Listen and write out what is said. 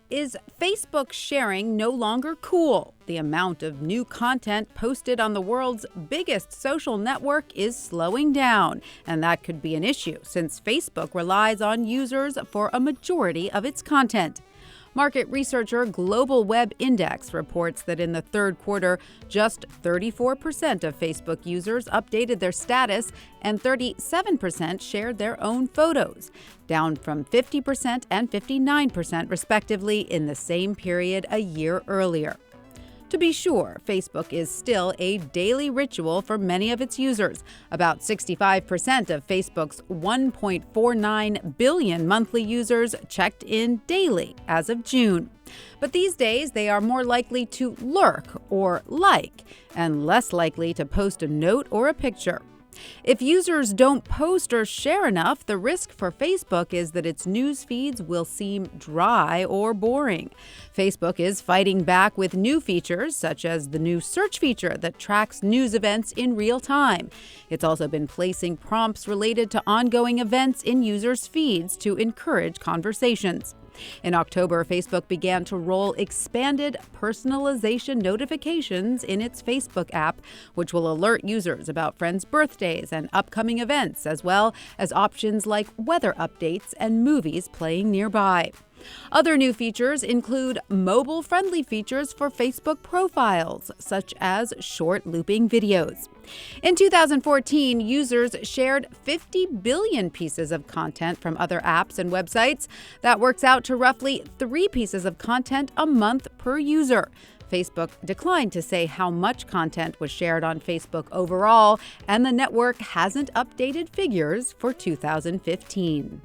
Is Facebook sharing no longer cool? The amount of new content posted on the world's biggest social network is slowing down, and that could be an issue since Facebook relies on users for a majority of its content. Market researcher Global Web Index reports that in the third quarter, just 34% of Facebook users updated their status and 37% shared their own photos, down from 50% and 59% respectively in the same period a year earlier. To be sure, Facebook is still a daily ritual for many of its users. About 65% of Facebook's 1.49 billion monthly users checked in daily as of June. But these days, they are more likely to lurk or like, and less likely to post a note or a picture. If users don't post or share enough, the risk for Facebook is that its news feeds will seem dry or boring. Facebook is fighting back with new features, such as the new search feature that tracks news events in real time. It's also been placing prompts related to ongoing events in users' feeds to encourage conversations. In October, Facebook began to roll expanded personalization notifications in its Facebook app, which will alert users about friends' birthdays and upcoming events, as well as options like weather updates and movies playing nearby. Other new features include mobile-friendly features for Facebook profiles, such as short looping videos. In 2014, users shared 50 billion pieces of content from other apps and websites. That works out to roughly 3 pieces of content a month per user. Facebook declined to say how much content was shared on Facebook overall, and the network hasn't updated figures for 2015.